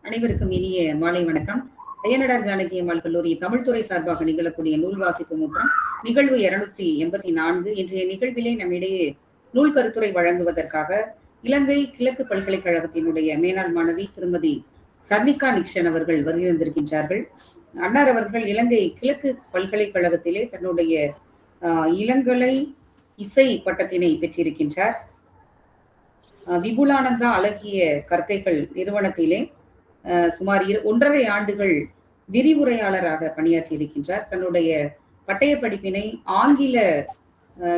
அனைவருக்கும் இனிய மாலை வணக்கம். அய்யனடார் ஜானகி அம்மாள் கல்லூரி தமிழ்துறை சார்பாக நிகழக்கூடிய நூல் வாசிப்பு முற்றம் நிகழ்வு 284. இன்றைய நிகழ்விலே நம்மிடையே நூல் கருத்துரை வழங்குவதற்காக இலங்கை கிழக்கு பல்கலைக்கழகத்தினுடைய மேனாள் மாணவி திருமதி சர்னிகா நிக்சன் அவர்கள் வருகை தந்திருக்கின்றார்கள். அன்னார் அவர்கள் இலங்கை கிழக்கு பல்கலைக்கழகத்திலே தன்னுடைய இளங்கலை இசை பட்டத்தினை பெற்றிருக்கின்றார். விபுலானந்தா அழகிய கற்கைகள் நிறுவனத்திலே சுமார் 1.5 ஆண்டுகள் விரிவுரையாளராக பணியாற்றி இருக்கின்றார். தன்னுடைய பட்டய படிப்பினை ஆங்கில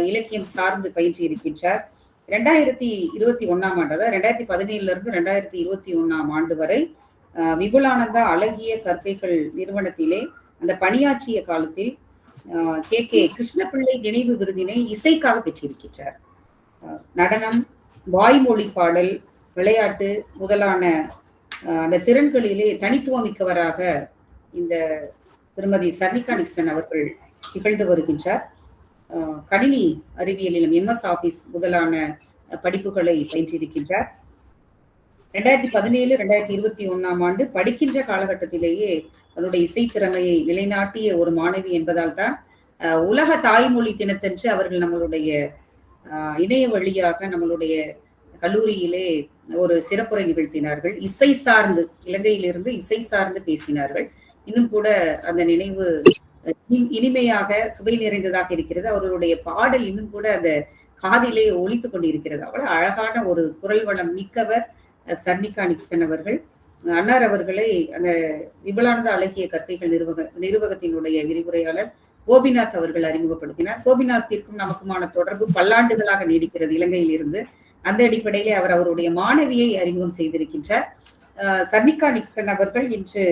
இலக்கியம் சார்ந்து பயிற்சி இருக்கின்றார். 2021ஆம் ஆண்டு, அதாவது 2017 2021ஆம் ஆண்டு வரை விபுலானந்தா அழகிய கற்கைகள் நிறுவனத்திலே அந்த பணியாற்றிய காலத்தில் கே கிருஷ்ணபிள்ளை நினைவு விருதினை இசைக்காக பெற்றிருக்கின்றார். நடனம், வாய்மொழி பாடல், விளையாட்டு முதலான அந்த திறன்களிலே தனித்துவம் மிக்கவராக இந்த திருமதி சர்னிகா நிக்சன் அவர்கள் திகழ்ந்து வருகின்றார். கணினி அறிவியலிலும் MS ஆபீஸ் முதலான படிப்புகளை பயின்றிருக்கின்றார். 2017 2021ஆம் ஆண்டு படிக்கின்ற காலகட்டத்திலேயே தன்னுடைய இசை திறமையை நிலைநாட்டிய ஒரு மாணவி என்பதால் தான் உலக தாய்மொழி தினத்தன்று அவர்கள் நம்மளுடைய இணைய வழியாக நம்மளுடைய கல்லூரியிலே ஒரு சிறப்புரை நிகழ்த்தினார்கள். இசை சார்ந்து, இலங்கையிலிருந்து இசை சார்ந்து பேசினார்கள். இன்னும் கூட அந்த நினைவு இனிமையாக சுவை நிறைந்ததாக இருக்கிறது. அவர்களுடைய பாடல் இன்னும் கூட அந்த காதிலே ஒலித்துக் கொண்டிருக்கிறது. அவ்வளவு அழகான ஒரு குரல் வளம் மிக்கவர் சர்னிகா நிக்சன் அவர்கள். அன்னார் அவர்களை அந்த விபுலானந்தா அழகிய கற்கைகள் நிறுவகத்தினுடைய விரிவுரையாளர் கோபிநாத் அவர்கள் அறிமுகப்படுத்தினார். கோபிநாத்திற்கும் நமக்குமான தொடர்பு பல்லாண்டுகளாக நீடிக்கிறது இலங்கையில் இருந்து. அந்த அடிப்படையிலே அவர் அவருடைய மாணவியை அறிமுகம் செய்திருக்கின்றார். சர்னிகா நிக்சன் அவர்கள் இன்று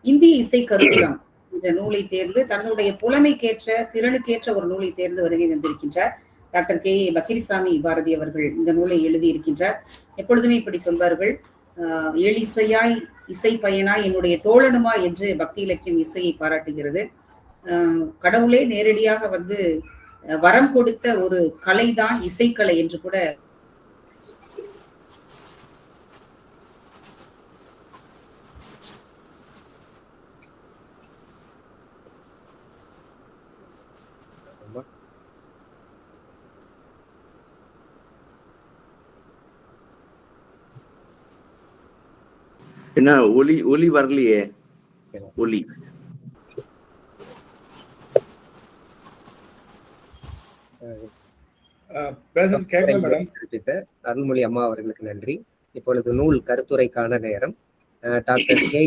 இந்திய இசை கருவூலம் என்ற நூலை தேர்ந்து தன்னுடைய புலமைக்கேற்ற திறனுக்கேற்ற ஒரு நூலை தேர்ந்து வருகை வந்திருக்கின்றார். டாக்டர் கே பக்கிரிசாமி பாரதி அவர்கள் இந்த நூலை எழுதியிருக்கின்றார். எப்பொழுதுமே இப்படி சொல்வார்கள், எழிசையாய் இசை பயனாய் என்னுடைய தோழனுமா என்று பக்தி இலக்கியம் இசையை பாராட்டுகிறது. கடவுளே நேரடியாக வந்து வரம் கொடுத்த ஒரு கலைதான் இசைக்கலை என்று கூட என்ன ஒலி வரலையே. ஒலி அருள்மொழி அம்மா அவர்களுக்கு நன்றி. இப்பொழுது நூல் கருத்துரைக்கான நேரம். டாக்டர் கே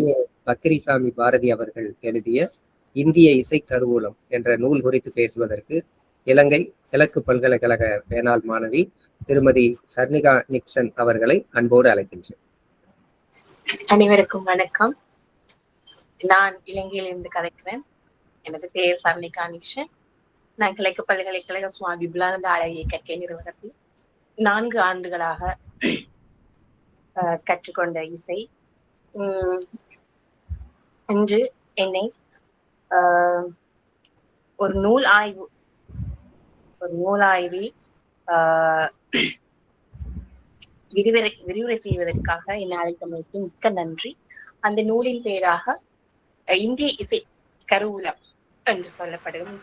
பக்கிரிசாமி பாரதி அவர்கள் எழுதிய இந்திய இசை கருவூலம் என்ற நூல் குறித்து பேசுவதற்கு இலங்கை கிழக்கு பல்கலைக்கழக மேனாள் மாணவி திருமதி சர்னிகா நிக்சன் அவர்களை அன்போடு அழைக்கின்றேன். அனைவருக்கும் வணக்கம். நான் இலங்கையிலிருந்து கதைக்கிறேன். எனது பெயர் சர்னிகா நிக்சன். நான் கிழக்கு பல்கலைக்கழக சுவாமி விபுலானந்தா அழகிய கற்கை நிறுவனத்தில் 4 ஆண்டுகளாக கற்றுக்கொண்ட இசை இன்று என்னை ஒரு நூல் ஆய்வில் விரிவுரை செய்வதற்காக என்னை அழைத்தமைக்கு மிக்க நன்றி. அந்த நூலின் பெயராக இந்திய இசை கருவூலம் என்று சொல்லப்படும்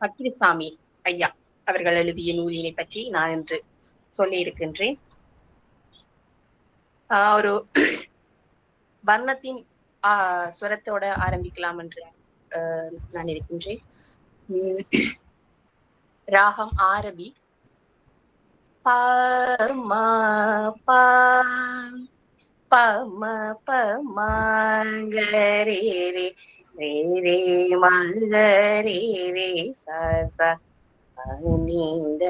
பக்கிரிசாமி ஐயா அவர்கள் எழுதிய நூலினை பற்றி நான் இன்று சொல்லி இருக்கின்றேன். ஒரு வர்ணத்தின் ஸ்வரத்தோட ஆரம்பிக்கலாம் என்று நான் இருக்கின்றேன். ராகம் ஆரபி. பம ப பம பம கரே ரே ரே ரே மகரே ரே ச நீந்த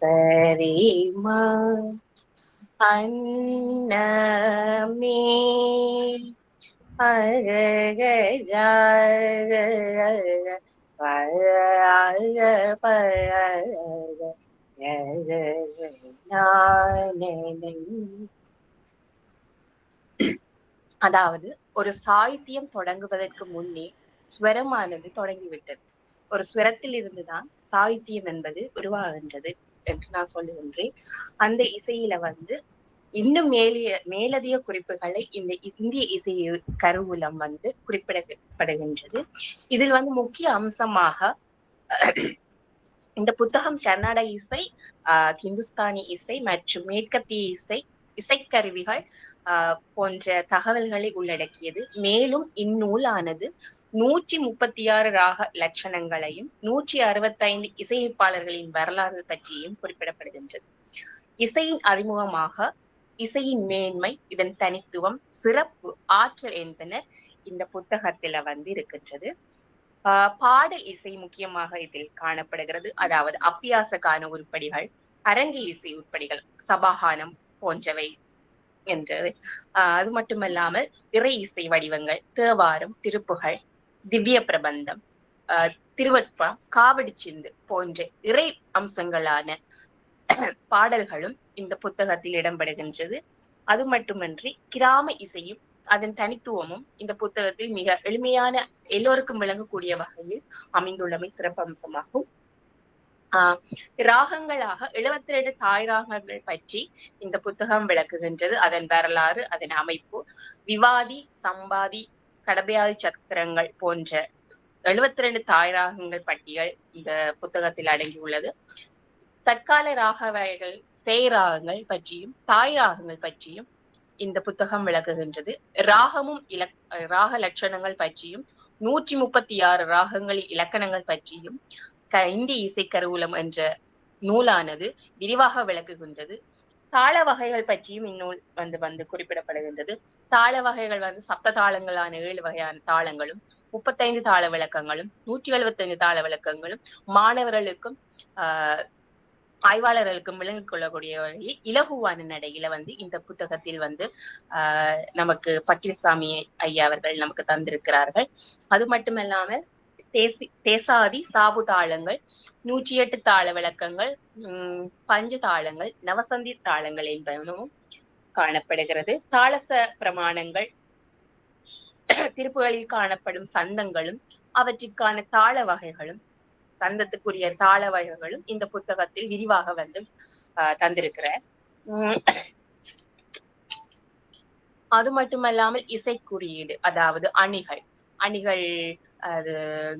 சரி ம அன்னமே அதாவது ஒரு சாகித்யம் தொடங்குவதற்கு முன்னே ஸ்வரமானது தொடங்கிவிட்டது. ஒரு ஸ்வரத்தில் இருந்துதான் சாகித்யம் என்பது உருவாகின்றது என்று நான் சொல்லுகின்றேன். அந்த இசையில வந்து இன்னும் மேலதிக குறிப்புகளை இந்த இந்திய இசை கருவூலம் வந்து குறிப்பிடப்படுகின்றது. இதில் வந்து முக்கிய அம்சமாக இந்த புத்தகம் கர்நாடக இசை, ஹிந்துஸ்தானி இசை மற்றும் மேற்கத்திய இசைக்கருவிகள் போன்ற தகவல்களை உள்ளடக்கியது. மேலும் இந்நூலானது 136 ராக லட்சணங்களையும் 165 இசையமைப்பாளர்களின் வரலாறு பற்றியும் குறிப்பிடப்படுகின்றது. இசையின் அறிமுகமாக இசையின் மேன்மை, இதன் தனித்துவம், சிறப்பு, ஆற்றல் என்பன இந்த புத்தகத்துல வந்து இருக்கின்றது. பாடல் இசை முக்கியமாக இதில் காணப்படுகிறது. அதாவது அப்பியாச கான உருப்படிகள், அரங்கு இசை உருப்படிகள், சபாகானம் போன்றவை என்றது. அது மட்டுமல்லாமல் இறை இசை வடிவங்கள், தேவாரம், திருப்புகழ், திவ்ய பிரபந்தம், திருவட்பா, காவடி சிந்து போன்ற இறை அம்சங்களான பாடல்களும் இந்த புத்தகத்தில் இடம்பெறுகின்றது. அது மட்டுமன்றி கிராம இசையும் அதன் தனித்துவமும் இந்த புத்தகத்தில் மிக எளிமையான, எல்லோருக்கும் விளங்கக்கூடிய வகையில் அமைந்துள்ளமை சிறப்பம்சமாகும். ராகங்களாக 72 தாய் ராகங்கள் பற்றி இந்த புத்தகம் விளக்குகின்றது. அதன் வரலாறு, அதன் அமைப்பு, விவாதி, சம்பாதி, கடபையாதி சக்கரங்கள் போன்ற 72 தாய் ராகங்கள் பட்டியல் இந்த புத்தகத்தில் அடங்கியுள்ளது. தற்கால ராக வகைகள், சேராகங்கள் பற்றியும் தாய் ராகங்கள் பற்றியும் இந்த புத்தகம் விளக்குகின்றது. ராகமும் ராக லட்சணங்கள் பற்றியும் 136 ராகங்களின் இலக்கணங்கள் பற்றியும் இந்திய இசை கருவூலம் என்ற நூலானது விரிவாக விளக்குகின்றது. தாள வகைகள் பற்றியும் இந்நூல் வந்து குறிப்பிடப்படுகின்றது. தாள வகைகள் வந்து சப்த தாளங்களான 7 வகையான தாளங்களும், 35 தாள விளக்கங்களும், 175 தாள விளக்கங்களும் மாணவர்களுக்கும் ஆய்வாளர்களுக்கும் விளங்கிக் கொள்ளக்கூடிய வகையில் இலகுவான நடையில வந்து இந்த புத்தகத்தில் வந்து நமக்கு பக்கிரிசாமி ஐயா அவர்கள் நமக்கு தந்திருக்கிறார்கள். அது மட்டுமல்லாமல் தேசாதி, சாபு தாளங்கள், 108 தாள விளக்கங்கள், பஞ்ச தாளங்கள், நவசந்தி தாளங்கள் என்பனவும் காணப்படுகிறது. தாளச பிரமாணங்கள், திருப்புகளில் காணப்படும் சந்தங்களும் அவற்றிற்கான தாள வகைகளும், சந்தத்துக்குரிய தாள வகைகளும் இந்த புத்தகத்தில் விரிவாக வந்து தந்திருக்கிறார். அது மட்டுமல்லாமல் இசை குறியீடு, அதாவது அணிகள், அது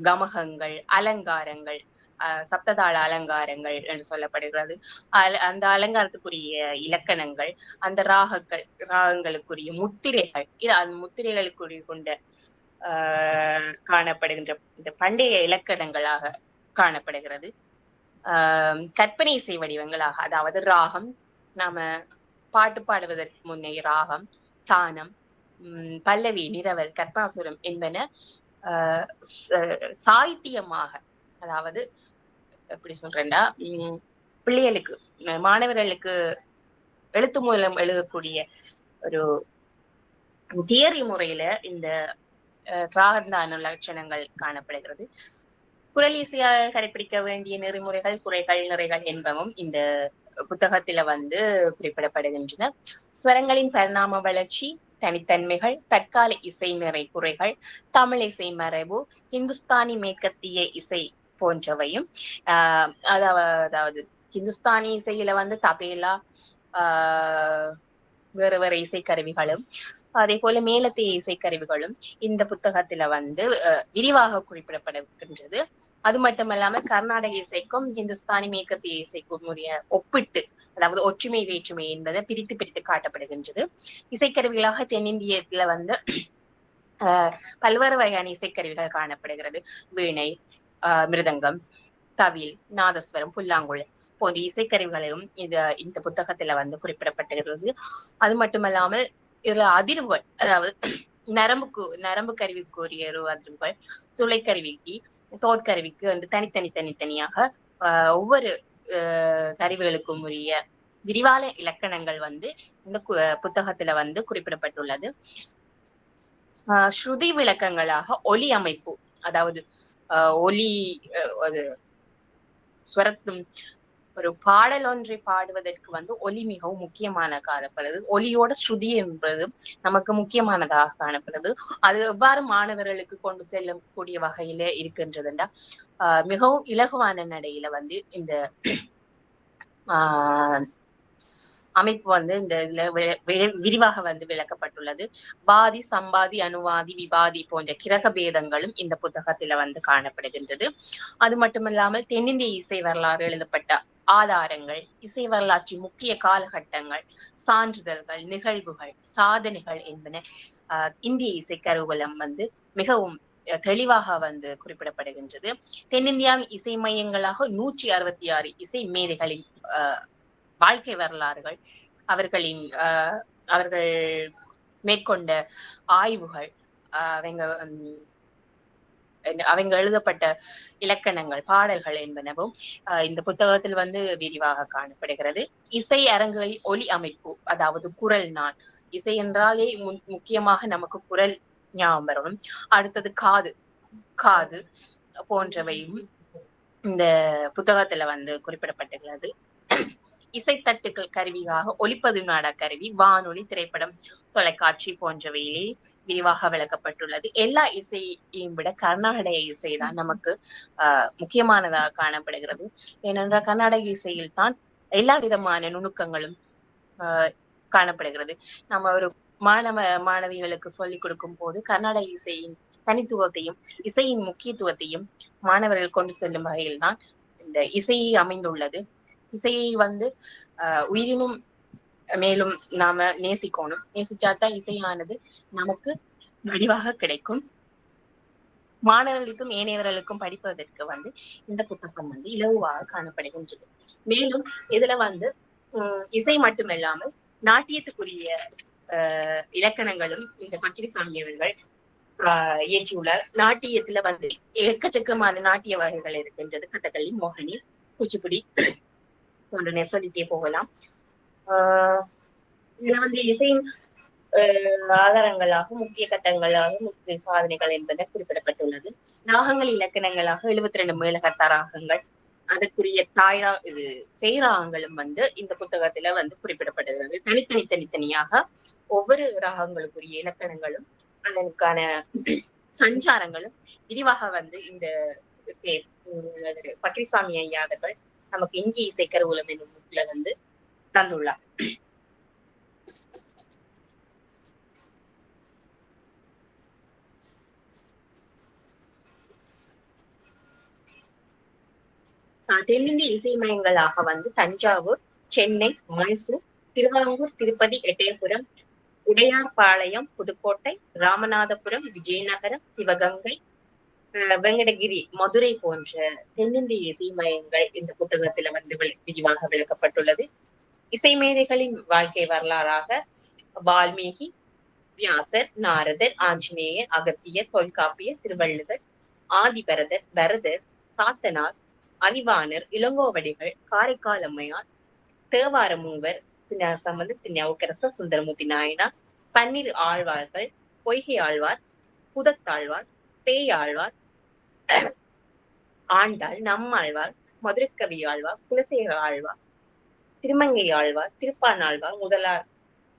கமகங்கள், அலங்காரங்கள், சப்ததாள அலங்காரங்கள் என்று சொல்லப்படுகிறது. அந்த அலங்காரத்துக்குரிய இலக்கணங்கள், அந்த ராகங்களுக்குரிய முத்திரைகள், அந்த முத்திரைகளுக்குரிய கொண்ட காணப்படுகின்ற இந்த பண்டைய இலக்கணங்களாக காணப்படுகிறது. கற்பனை இசை வடிவங்களாக, அதாவது ராகம், நாம பாட்டு பாடுவதற்கு முன்னே ராகம், தானம், பல்லவி, நிரவல், கற்பனாசுரம் என்பன சாகித்தியமாக, அதாவது எப்படி சொல்றேன்னா, பிள்ளைகளுக்கு, மாணவர்களுக்கு எழுத்து மூலம் எழுதக்கூடிய ஒரு தியரி முறையில இந்த ராகந்தான லட்சணங்கள் காணப்படுகிறது. குரல் இசையாக கடைபிடிக்க வேண்டிய நெறிமுறைகள், குறைகள், நிறைகள் என்பவும் இந்த புத்தகத்தில வந்து குறிப்பிடப்படுகின்றன. ஸ்வரங்களின் பரிணாம வளர்ச்சி, தனித்தன்மைகள், தற்கால இசை நிறை குறைகள், தமிழ் இசை மரபு, இந்துஸ்தானி மேற்கத்திய இசை போன்றவையும், அதாவது ஹிந்துஸ்தானி இசையில வந்து தபேலா, வேறு வேறு இசைக்கருவிகளும், அதே போல மேலத்திய இசைக்கருவிகளும் இந்த புத்தகத்துல வந்து விரிவாக குறிப்பிடப்படுகின்றது. அது மட்டுமல்லாம கர்நாடக இசைக்கும் ஹிந்துஸ்தானி மேற்கத்திய இசைக்கும் உரிய ஒப்பிட்டு, அதாவது ஒற்றுமை வேற்றுமை என்பதை பிரித்து காட்டப்படுகின்றது. இசைக்கருவிகளாக தென்னிந்தியத்துல வந்து பல்வேறு வகையான இசைக்கருவிகள் காணப்படுகிறது. வீணை, மிருதங்கம், தவில், நாதஸ்வரம், புல்லாங்குழல் போன்ற இசைக்கருவிகளையும் இந்த புத்தகத்துல வந்து குறிப்பிடப்பட்டிருக்கிறது. அது மட்டுமல்லாமல் இதுல அதிர்வுகள், அதாவது நரம்பு கருவிக்குரிய அதிர்வுகள், துளைக்கருவிக்கு, தோற்கருவிக்கு வந்து தனித்தனியாக ஒவ்வொரு கருவிகளுக்கும் உரிய விரிவான இலக்கணங்கள் வந்து இந்த புத்தகத்துல வந்து குறிப்பிடப்பட்டுள்ளது. ஸ்ருதி விளக்கங்களாக ஒலி அமைப்பு, அதாவது ஒலி, ஸ்வரத்தும் ஒரு பாடல் ஒன்றை பாடுவதற்கு வந்து ஒலி மிகவும் முக்கியமான காணப்படுது. ஒலியோட ஸ்ருதி என்பது நமக்கு முக்கியமானதாக காணப்படுது. அது எவ்வாறு மாணவர்களுக்கு கொண்டு செல்லக்கூடிய வகையில இருக்கின்றதுண்டா, மிகவும் இலகுவான நடையில வந்து இந்த அமைப்பு வந்து இந்த இதுல விரிவாக வந்து விளக்கப்பட்டுள்ளது. பாதி, சம்பாதி, அனுவாதி, விவாதி போன்ற கிரக பேதங்களும் இந்த புத்தகத்துல வந்து காணப்படுகின்றது. அது மட்டுமில்லாமல் தென்னிந்திய இசை வரலாறு எழுதப்பட்ட ஆதாரங்கள், இசை வரலாற்றின் முக்கிய காலகட்டங்கள், சான்றிதழ்கள், நிகழ்வுகள், சாதனைகள் என்பன இந்திய இசை கருவூலம் வந்து மிகவும் தெளிவாக வந்து குறிப்பிடப்படுகின்றது. தென்னிந்தியாவின் இசை மையங்களாக 166 இசை மேதைகளின் வாழ்க்கை வரலாறுகள், அவர்களின் அவர்கள் மேற்கொண்ட ஆய்வுகள், அவங்க எழுதப்பட்ட இலக்கணங்கள், பாடல்கள் என்பனவும் இந்த புத்தகத்தில் வந்து விரிவாக காணப்படுகிறது. இசை அரங்குகளில் ஒலி அமைப்பு, அதாவது குரல் நான், இசை என்றாலே முக்கியமாக நமக்கு குரல் ஞாபகம் வரும். அடுத்தது காது காது போன்றவையும் இந்த புத்தகத்துல வந்து குறிப்பிடப்பட்டுள்ளது. இசைத்தட்டுக்கள் கருவியாக ஒலிப்பதிவு நாடக கருவி, வானொலி, திரைப்படம், தொலைக்காட்சி போன்றவையிலே விரிவாக விளக்கப்பட்டுள்ளது. எல்லா இசையையும் விட கர்நாடக இசைதான் நமக்கு முக்கியமானதாக காணப்படுகிறது. ஏனென்றால் கர்நாடக இசையில் தான் எல்லா விதமான நுணுக்கங்களும் காணப்படுகிறது. நம்ம ஒரு மாணவிகளுக்கு சொல்லிக் கொடுக்கும் போது கர்நாடக இசையின் தனித்துவத்தையும் இசையின் முக்கியத்துவத்தையும் மாணவர்கள் கொண்டு செல்லும் வகையில் தான் இந்த இசையை அமைந்துள்ளது. இசையை வந்து உயிரினும் மேலும் நாம நேசிக்கணும். நேசிச்சாதான் இசையானது நமக்கு வடிவாக கிடைக்கும். மாணவர்களுக்கும் ஏனையவர்களுக்கும் படிப்பதற்கு வந்து இந்த புத்தகம் வந்து இலகுவாக காணப்படுகின்றது. மேலும் இதுல வந்து இசை மட்டுமில்லாமல் நாட்டியத்துக்குரிய இலக்கணங்களும் இந்த பக்கிரிசாமி அவர்கள் இயற்றியுள்ளார். நாட்டியத்துல வந்து எக்கச்சக்கமான நாட்டிய வகைகள் இருக்கின்றது. கதகளி, மோகினி, குச்சிப்புடி போன்ற சொல்லிட்டே போகலாம். இதுல வந்து இசையின் ஆதாரங்களாக, முக்கிய கட்டங்களாக, முக்கிய சாதனைகள் என்பன குறிப்பிடப்பட்டுள்ளது. ராகங்கள் இலக்கணங்களாக 72 மேலகர்த்தா ராகங்கள், அதற்குரிய செய்ராகங்களும் வந்து இந்த புத்தகத்துல வந்து குறிப்பிடப்பட்டுள்ளது. தனித்தனியாக ஒவ்வொரு ராகங்களுக்குரிய இலக்கணங்களும் அதற்கான சஞ்சாரங்களும் விரிவாக வந்து இந்த பக்கிரிசாமி ஐயா அவர்கள் நமக்கு இந்திய இசை கருவூலம் என்னும் புக்ல வந்து தந்துள்ளார். தென்னிந்திய இசை மையங்களாக வந்து தஞ்சாவூர், சென்னை, மைசூர், திருவாங்கூர், திருப்பதி, எட்டயபுரம், உடையார்பாளையம், புதுக்கோட்டை, ராமநாதபுரம், விஜயநகரம், சிவகங்கை, வெங்கடகிரி, மதுரை போன்ற தென்னிந்திய இசை மையங்கள் இந்த புத்தகத்துல வந்து விரிவாக விளக்கப்பட்டுள்ளது. இசை மேதைகளின் வாழ்க்கை வரலாறாக வால்மீகி, வியாசர், நாரதர், ஆஞ்சநேயர், அகத்தியர், தொல்காப்பியர், திருவள்ளுவர், ஆதிபரதர், பரதர், சாத்தனார், அறிவாணர், இளங்கோவடிகள், காரைக்கால் அம்மையார், தேவார மூவர், திருநாவுக்கரசர், சுந்தரமூர்த்தி நாயனார், 12 ஆழ்வார்கள், பொய்கை ஆழ்வார், புதத்தாழ்வார், பேயாழ்வார், ஆண்டாள், நம்மாழ்வார், மதுரக்கவி ஆழ்வார், குலசேகர ஆழ்வார், திருமங்கை ஆழ்வார், திருப்பானாழ்வார்,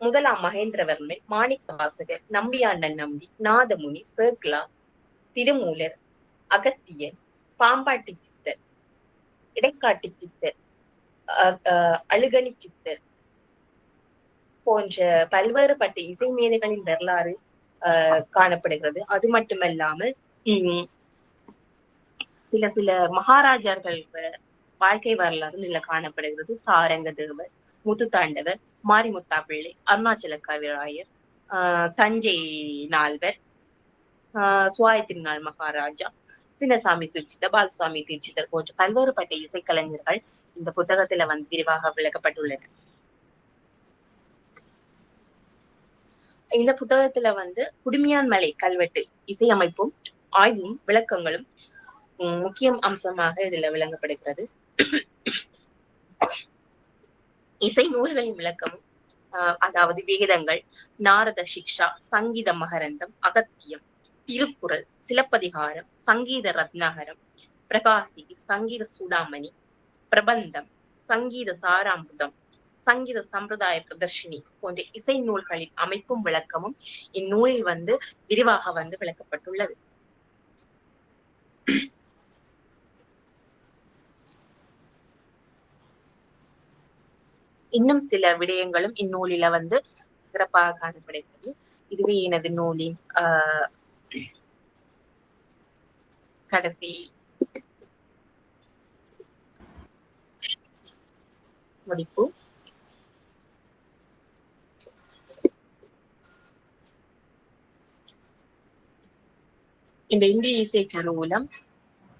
முதலாம் மகேந்திரவர்மன், மாணிக்க வாசகர், நம்பியாண்டன் நம்பி, நாதமுனி, சேர்க்லா, திருமூலர், அகத்தியர், பாம்பாட்டி சித்தர், இடைக்காட்டு சித்தர், அழுகணி சித்தர் போன்ற பல்வேறுபட்ட இசை மேதைகளின் வரலாறு காணப்படுகிறது. அது மட்டுமல்லாமல் சில மகாராஜர்கள் வாழ்க்கை வரலாறு இதுல காணப்படுகிறது. சாரங்க தேவர், முத்துத்தாண்டவர், மாரிமுத்தா பிள்ளை, அருணாச்சல கவிராயர், தஞ்சை நால்வர், சுவாய் திருநாள் மகாராஜா, சின்னசாமி தீட்சிதர், பாலசாமி தீட்சிதர் போன்ற பல்வேறுபட்ட இசைக்கலைஞர்கள் இந்த புத்தகத்துல வந்து விரிவாக விளக்கப்பட்டுள்ளனர். இந்த புத்தகத்துல வந்து குடுமியான் மலை கல்வெட்டு இசையமைப்பும் ஆய்வும் விளக்கங்களும் முக்கிய அம்சமாக இதுல விளங்கப்படுகிறது. இசை நூல்களின் விளக்கமும் அதாவது வேதங்கள், நாரத சிக்ஷா, சங்கீத மகரந்தம், அகத்தியம், திருக்குறள், சிலப்பதிகாரம், சங்கீத ரத்னாகரம், பிரகாசி, சங்கீத சூடாமணி, பிரபந்தம், சங்கீத சாராமிர்தம், சங்கீத சம்பிரதாய பிரதர்ஷினி போன்ற இசை நூல்களின் அமைப்பும் விளக்கமும் இந்நூலில் வந்து விரிவாக வந்து விளக்கப்பட்டுள்ளது. இன்னும் சில விடயங்களும் இந்நூலில வந்து சிறப்பாக காணப்படுகிறது. இதுவே எனது நூலின் கடைசி முடிப்பு. இந்த இந்திய இசை கருவூலம்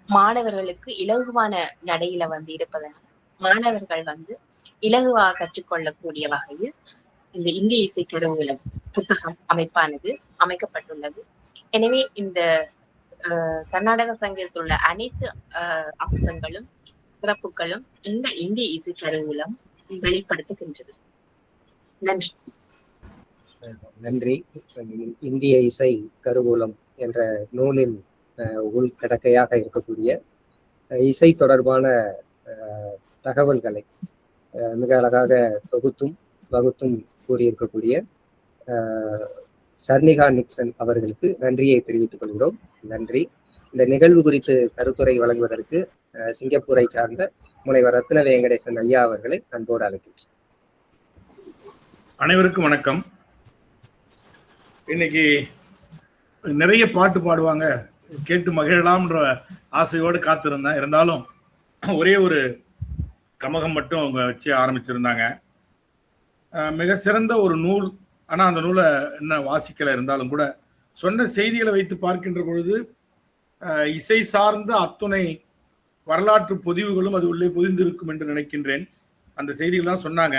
மாணவர்களுக்கு இலகுவான நடையில வந்து இருப்பதனால் மாணவர்கள் வந்து இலகுவாக கற்றுக்கொள்ளக்கூடிய வகையில் இந்த இந்திய இசை கருவூலம் புத்தகம் அமைப்பானது அமைக்கப்பட்டுள்ளது. எனவே இந்த கர்நாடக சங்கீதத்தில் உள்ள அனைத்து அம்சங்களும் சிறப்புகளும் இந்த இந்திய இசை கருவூலம் வெளிப்படுத்துகின்றது. நன்றி. நன்றி. இந்திய இசை கருவூலம் என்ற நூலின் உள்கடக்கையாக இருக்கக்கூடிய இசை தொடர்பான தகவல்களை மிக அழகாக தொகுத்தும் வகுத்தும் கூறியிருக்கக்கூடிய சர்னிகா நிக்சன் அவர்களுக்கு நன்றியை தெரிவித்துக் கொள்கிறோம். நன்றி. இந்த நிகழ்வு குறித்து கருத்துரை வழங்குவதற்கு சிங்கப்பூரை சார்ந்த முனைவர் ரத்ன வெங்கடேசன் ஐயா அவர்களை அன்போடு அழைக்கின்றேன். அனைவருக்கும் வணக்கம். இன்னைக்கு நிறைய பாட்டு பாடுவாங்க, கேட்டு மகிழலாம்ன்ற ஆசையோடு காத்திருந்தேன். இருந்தாலும் ஒரே ஒரு கமகம் மட்டும் அவங்க வச்சு ஆரம்பிச்சிருந்தாங்க. மிக சிறந்த ஒரு நூல். ஆனால் அந்த நூலை என்ன வாசிக்கல இருந்தாலும் கூட சொன்ன செய்திகளை வைத்து பார்க்கின்ற பொழுது இசை சார்ந்த அத்துணை வரலாற்று பொதிவுகளும் அது உள்ளே பொதிந்திருக்கும் என்று நினைக்கின்றேன். அந்த செய்திகள் தான் சொன்னாங்க.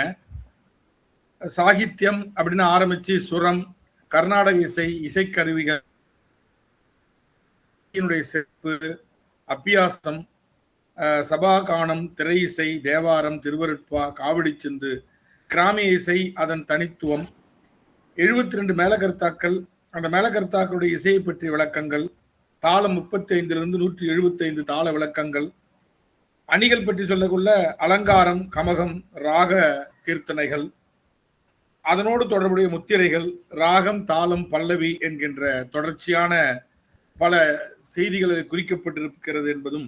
சாகித்யம் அப்படின்னு ஆரம்பிச்சு சுரம், கர்நாடக இசை, இசைக்கருவிகள், சிறப்பு, அப்பியாசம், சபாகானம், திரை இசை, தேவாரம், திருவருட்பா, காவடி சிந்து, கிராமிய இசை, அதன் தனித்துவம், 72 மேலகர்த்தாக்கள், அந்த மேலகர்த்தாக்களுடைய இசையை பற்றிய விளக்கங்கள், தாளம் 35 175 தாள விளக்கங்கள், அணிகள் பற்றி சொல்லக்குள்ள அலங்காரம், கமகம், ராக கீர்த்தனைகள், அதனோடு தொடர்புடைய முத்திரைகள், ராகம், தாளம், பல்லவி என்கின்ற தொடர்ச்சியான பல செய்திகள் குறிக்கப்பட்டிருக்கிறது என்பதும்,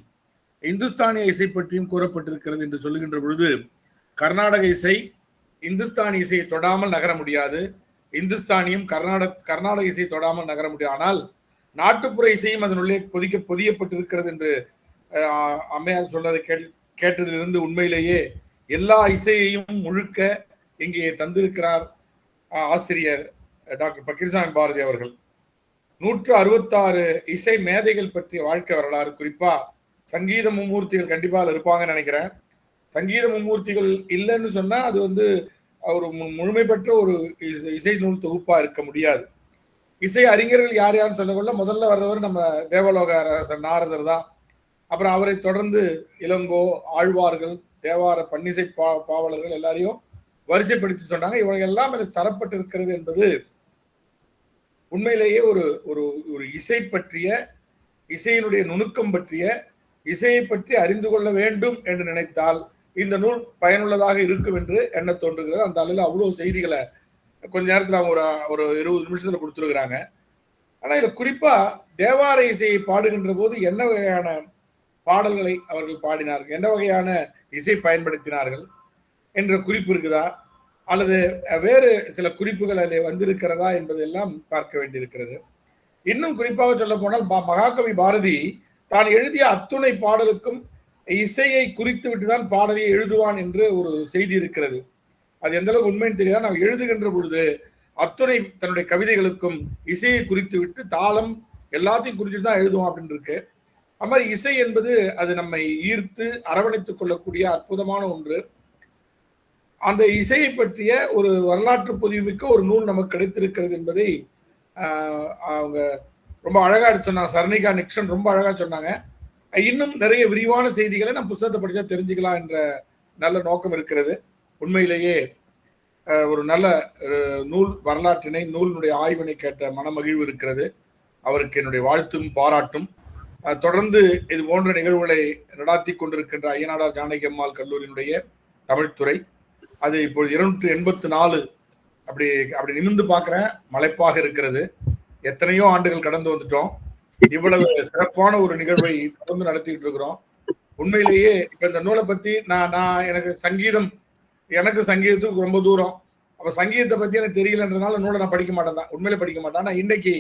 இந்துஸ்தானிய இசை பற்றியும் கூறப்பட்டிருக்கிறது என்று சொல்லுகின்ற பொழுது, கர்நாடக இசை இந்துஸ்தானி இசையை தொடாமல் நகர முடியாது, இந்துஸ்தானியும் கர்நாடக இசையை தொடாமல் நகர முடியாது. ஆனால் நாட்டுப்புற இசையும் அதனுள்ளே பொதியப்பட்டிருக்கிறது என்று அம்மையார் சொன்னதை கேட்டதிலிருந்து உண்மையிலேயே எல்லா இசையையும் முழுக்க இங்கே தந்திருக்கிறார் ஆசிரியர் டாக்டர் பக்கீர்சாமி பாரதி அவர்கள். 166 இசை மேதைகள் பற்றிய வாழ்க்கை வரலாறு, குறிப்பா சங்கீத மும்மூர்த்திகள் கண்டிப்பாக இருப்பாங்கன்னு நினைக்கிறேன். சங்கீத மும்மூர்த்திகள் இல்லைன்னு சொன்னா அது வந்து ஒரு முழுமை பெற்ற ஒரு இசை நூல் தொகுப்பா இருக்க முடியாது. இசை அறிஞர்கள் யார் யாருன்னு சொல்லக்கொள்ள முதல்ல வர்றவர் நம்ம தேவலோக நாரதர் தான். அப்புறம் அவரை தொடர்ந்து இளங்கோ, ஆழ்வார்கள், தேவார பன்னிசை பாவலர்கள் எல்லாரையும் வரிசைப்படுத்தி சொன்னாங்க. இவங்க எல்லாம் எனக்கு தரப்பட்டிருக்கிறது என்பது உண்மையிலேயே ஒரு ஒரு ஒரு இசை பற்றிய, இசையினுடைய நுணுக்கம் பற்றிய, இசையை பற்றி அறிந்து கொள்ள வேண்டும் என்று நினைத்தால் இந்த நூல் பயனுள்ளதாக இருக்கும் என்று எண்ண தோன்றுகிறது. அந்த அளவில் அவ்வளவு செய்திகளை கொஞ்ச நேரத்தில் அவங்க ஒரு 20 நிமிஷத்துல கொடுத்துருக்குறாங்க. ஆனா இதுல குறிப்பா தேவார இசையை பாடுகின்ற போது என்ன வகையான பாடல்களை அவர்கள் பாடினார்கள், என்ன வகையான இசை பயன்படுத்தினார்கள் என்ற குறிப்பு இருக்குதா, அல்லது வேறு சில குறிப்புகள் அதில் வந்திருக்கிறதா என்பதெல்லாம் பார்க்க வேண்டியிருக்கிறது. இன்னும் குறிப்பாக சொல்ல போனால் மகாகவி பாரதி தான் எழுதிய அத்துணை பாடலுக்கும் இசையை குறித்து விட்டுதான் பாடலை எழுதுவான் என்று ஒரு செய்தி இருக்கிறது. அது எந்த அளவுக்கு உண்மைன்னு தெரியாது. நாம் எழுதுகின்ற பொழுது அத்துணை தன்னுடைய கவிதைகளுக்கும் இசையை குறித்து விட்டு தாளம் எல்லாத்தையும் குறிச்சுட்டு தான் எழுதுவான் அப்படின்னு இருக்கு. அது மாதிரி இசை என்பது அது நம்மை ஈர்த்து அரவணைத்துக் கொள்ளக்கூடிய அற்புதமான ஒன்று. அந்த இசையை பற்றிய ஒரு வரலாற்று பொதிவுமிக்க ஒரு நூல் நமக்கு கிடைத்திருக்கிறது என்பதை அவங்க ரொம்ப அழகா சொன்னாங்க. சர்னிகா நிக்சன் ரொம்ப அழகா சொன்னாங்க. இன்னும் நிறைய விரிவான செய்திகளை நம்ம புத்தகத்தை படிச்சா தெரிஞ்சுக்கலாம் என்ற நல்ல நோக்கம் இருக்கிறது. உண்மையிலேயே ஒரு நல்ல நூல் வரலாற்றினை, நூலினுடைய ஆய்வினை கேட்ட மனமகிழ்வு இருக்கிறது. அவருக்கு என்னுடைய வாழ்த்தும் பாராட்டும். தொடர்ந்து இது போன்ற நிகழ்வுகளை நடாத்தி கொண்டிருக்கின்ற ஐயனாடார் ஜானகி அம்மாள் கல்லூரியினுடைய தமிழ்துறை, அது இப்போது 284 அப்படி நிமிர்ந்து பார்க்கிறேன், மலைப்பாக இருக்கிறது. எத்தனையோ ஆண்டுகள் கடந்து வந்துட்டோம். இவ்வளவு சிறப்பான ஒரு நிகழ்வை தொடர்ந்து நடத்திட்டு இருக்கிறோம். உண்மையிலேயே இப்ப இந்த நூலை பத்தி நான் எனக்கு சங்கீதம் எனக்கு சங்கீதத்துக்கு ரொம்ப தூரம். அப்ப சங்கீதத்தை பத்தி எனக்கு தெரியலன்றதுனால நூலை நான் படிக்க மாட்டேன் தான், உண்மையிலே படிக்க மாட்டேன். ஆனா இன்னைக்கு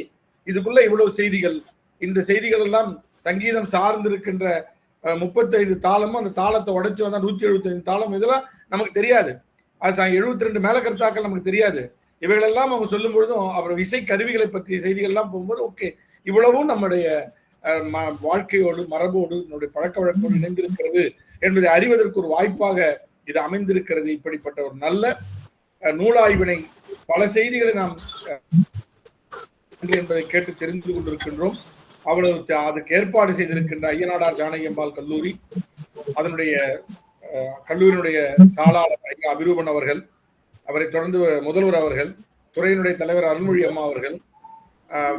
இதுக்குள்ள இவ்வளவு செய்திகள், இந்த செய்திகள் எல்லாம் சங்கீதம் சார்ந்திருக்கின்ற 35 தாளமும் அந்த தாளத்தை உடைச்சு வந்தா 175 தாளம், இதெல்லாம் நமக்கு தெரியாது. அது 72 மேலக்கருத்தாக்கள் நமக்கு தெரியாது. இவைகளெல்லாம் அவங்க சொல்லும் பொழுதும் அப்புறம் இசை கருவிகளை பற்றிய செய்திகள் எல்லாம் போகும்போது ஓகே, இவ்வளவும் நம்முடைய வாழ்க்கையோடு மரபோடு நம்முடைய பழக்க வழக்கோடு இணைந்திருக்கிறது என்பதை அறிவதற்கு ஒரு வாய்ப்பாக இது அமைந்திருக்கிறது. இப்படிப்பட்ட ஒரு நல்ல நூலாய்வினை பல செய்திகளை நாம் என்பதை கேட்டு தெரிந்து கொண்டிருக்கின்றோம். அவ்வளவு அதுக்கு ஏற்பாடு செய்திருக்கின்ற ஐயனாடார் ஜானகி அம்மாள் கல்லூரி, அதனுடைய கல்லூரியினுடைய தாளாளர் ஐயா அபிரூபன் அவர்கள், அவரை தொடர்ந்து முதல்வர் அவர்கள், துறையினுடைய தலைவர் அருள்மொழி அம்மா அவர்கள்,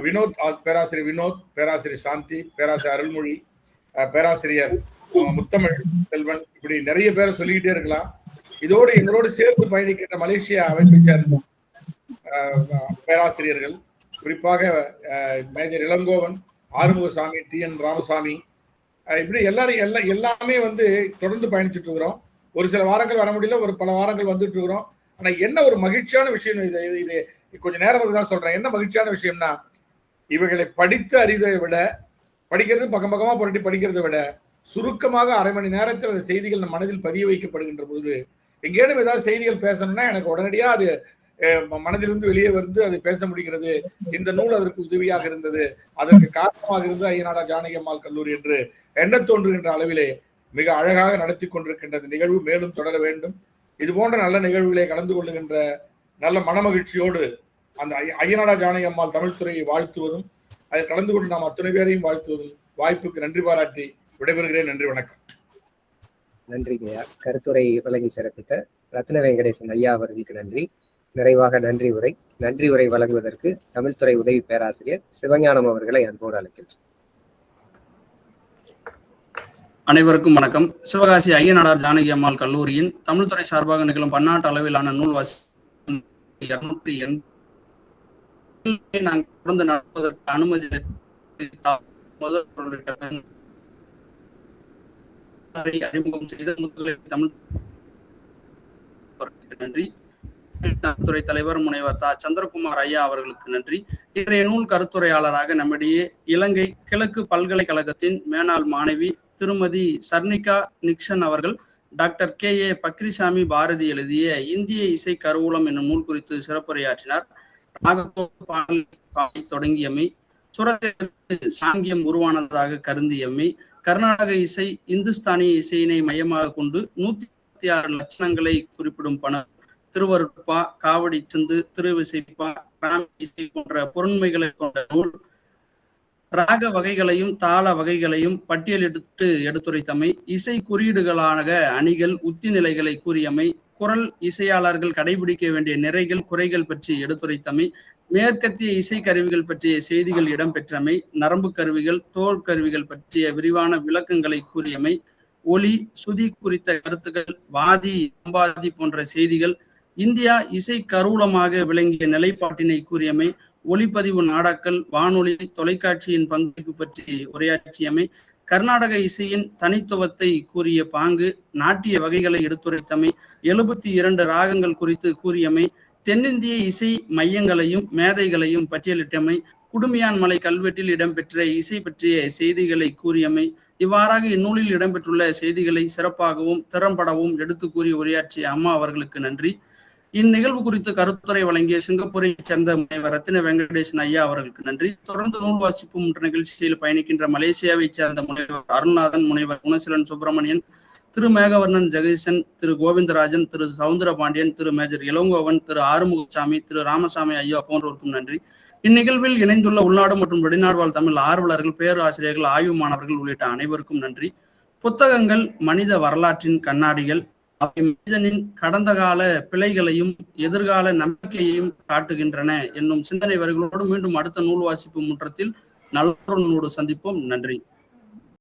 வினோத், பேராசிரியர் வினோத், பேராசிரியர் சாந்தி, பேராசிரியர் அருள்மொழி, பேராசிரியர் முத்தமிழ் செல்வன், இப்படி நிறைய பேரை சொல்லிக்கிட்டே இருக்கலாம். இதோடு எங்களோடு சேர்ந்து பயணிக்கின்ற மலேசியா அமைப்பை சேர்ந்த பேராசிரியர்கள், குறிப்பாக மேஜர் இளங்கோவன், ஆறுமுகசாமி, TN ராமசாமி, இப்படி எல்லாமே தொடர்ந்து பயணிச்சுட்டு இருக்கிறோம். ஒரு சில வாரங்கள் வர முடியல, ஒரு பல வாரங்கள் வந்துட்டு இருக்கிறோம். ஆனா என்ன ஒரு மகிழ்ச்சியான விஷயம், இது கொஞ்ச நேரம் தான் சொல்றேன். என்ன மகிழ்ச்சியான விஷயம்னா, இவைகளை படித்து அறிவதை விட, படிக்கிறது பக்கம் பக்கமா புரட்டி படிக்கிறதை விட சுருக்கமாக அரை மணி நேரத்தில் அந்த செய்திகள் நம் மனதில் பதிய வைக்கப்படுகின்ற பொழுது, எங்கேயும் ஏதாவது செய்திகள் பேசணும்னா எனக்கு உடனடியா அது மனதிலிருந்து வெளியே வந்து அது பேச முடிகிறது. இந்த நூல் அதற்கு உதவியாக இருந்தது, அதற்கு காரணமாக இருந்தது ஐயனாடார் ஜானகி அம்மாள் கல்லூரி என்று எண்ண தோன்றுகின்ற அளவிலே மிக அழகாக நடத்தி கொண்டிருக்கின்ற நிகழ்வு மேலும் தொடர வேண்டும். இது போன்ற நல்ல நிகழ்வுகளை கலந்து கொள்ளுகின்ற நல்ல மனமகிழ்ச்சியோடு அந்த ஐயனாடார் ஜானகி அம்மாள் தமிழ் துறையை வாழ்த்துவதும், அதில் கலந்து கொண்டு நாம் அத்தனை பேரையும் வாழ்த்துவதும், வாய்ப்புக்கு நன்றி பாராட்டி விடைபெறுகிறேன். நன்றி, வணக்கம். நன்றிங்க. கருத்துரை வழங்கி சிறப்பித்த ரத்ன வெங்கடேசன் ஐயா அவர்களுக்கு நன்றி. நிறைவாக நன்றி உரை வழங்குவதற்கு தமிழ்துறை உதவி பேராசிரியர் சிவஞானம் அவர்களை அன்போடு அழைக்கின்றேன். அனைவருக்கும் வணக்கம். சிவகாசி ஐயனாடார் ஜானகி அம்மாள் கல்லூரியின் தமிழ்துறை சார்பாக நிகழும் பன்னாட்டு அளவிலான நூல் வாசி 280 நாங்கள் தொடர்ந்து நடப்பதற்கு அனுமதி அறிமுகம் செய்த தமிழ் நன்றி. துறை தலைவர் முனைவர் சந்திரகுமார் ஐயா அவர்களுக்கு நன்றி. இன்றைய நூல் கருத்துரையாளராக நம்மிடையே இலங்கை கிழக்கு பல்கலைக்கழகத்தின் மேனாள் மாணவி திருமதி சர்னிகா நிக்சன் அவர்கள் டாக்டர் KA பக்ரிசாமி பாரதி எழுதிய இந்திய இசை கருவூலம் என்னும் நூல் குறித்து சிறப்புரையாற்றினார். தொடங்கியமை, சுரத்திற்கு சாங்கியம் உருவானதாக கருந்தியமை, கர்நாடக இசை இந்துஸ்தானிய இசையினை மையமாக கொண்டு 156 லட்சணங்களை குறிப்பிடும் பணம், திருவருட்பா, காவடி சிந்து, திருவிசைப்பா, கிராமி இசை போன்ற பொருண்மைகளை கொண்ட நூல், ராக வகைகளையும் தாள வகைகளையும் பட்டியலிட்டு எடுத்துரைத்தமை, இசை குறியீடுகளான அணிகள் உத்தி நிலைகளை கூறியமை, குரல் இசையாளர்கள் கடைபிடிக்க வேண்டிய நிறைகள் குறைகள் பற்றி எடுத்துரைத்தமை, மேற்கத்திய இசை கருவிகள் பற்றிய செய்திகள் இடம்பெற்றமை, நரம்பு கருவிகள் தோல் கருவிகள் பற்றிய விரிவான விளக்கங்களை கூறியமை, ஒலி சுதி குறித்த கருத்துக்கள், வாதி சம்பாதி போன்ற செய்திகள், இந்தியா இசை கருவூலமாக விளங்கிய நிலைப்பாட்டினை கூறியமை, ஒளிப்பதிவு நாடாக்கள், வானொலி, தொலைக்காட்சியின் பங்களிப்பு பற்றி உரையாற்றியமை, கர்நாடக இசையின் தனித்துவத்தை கூறிய பாங்கு, நாட்டிய வகைகளை எடுத்துரைத்தமை, 72 ராகங்கள் குறித்து கூறியமை, தென்னிந்திய இசை மையங்களையும் மேதைகளையும் பட்டியலிட்டமை, குடுமியான் மலை கல்வெட்டில் இடம்பெற்ற இசை பற்றிய செய்திகளை கூறியமை, இவ்வாறாக இந்நூலில் இடம்பெற்றுள்ள செய்திகளை சிறப்பாகவும் திறம்படவும் எடுத்து கூறி உரையாற்றிய அம்மா அவர்களுக்கு நன்றி. இந்நிகழ்வு குறித்து கருத்துரை வழங்கிய சிங்கப்பூரை சேர்ந்த முனைவர் ரத்ன வெங்கடேசன் ஐயா அவர்களுக்கு நன்றி. தொடர்ந்து நூல் வாசிப்பு என்ற நிகழ்ச்சியில் பயணிக்கின்ற மலேசியாவை சேர்ந்த முனைவர் அருள்நாதன், முனைவர் குணசீலன் சுப்பிரமணியன், திரு மேகவர்ணன் ஜெகதீசன், திரு கோவிந்தராஜன், திரு சவுந்தர பாண்டியன், திரு மேஜர் இளங்கோவன், திரு ஆறுமுகசாமி, திரு ராமசாமி ஐயா போன்றோருக்கும் நன்றி. இந்நிகழ்வில் இணைந்துள்ள உள்நாடு மற்றும் வெளிநாடு வாழ் தமிழ் ஆர்வலர்கள், பேராசிரியர்கள், ஆய்வு மாணவர்கள் உள்ளிட்ட அனைவருக்கும் நன்றி. புத்தகங்கள் மனித வரலாற்றின் கண்ணாடிகள், அவை மனிதனின் கடந்த கால பிழைகளையும் எதிர்கால நம்பிக்கையையும் காட்டுகின்றன என்னும் சிந்தனை வரிகளோடு மீண்டும் அடுத்த நூல் வாசிப்பு முற்றத்தில் நல்ல நூலோடு சந்திப்போம். நன்றி.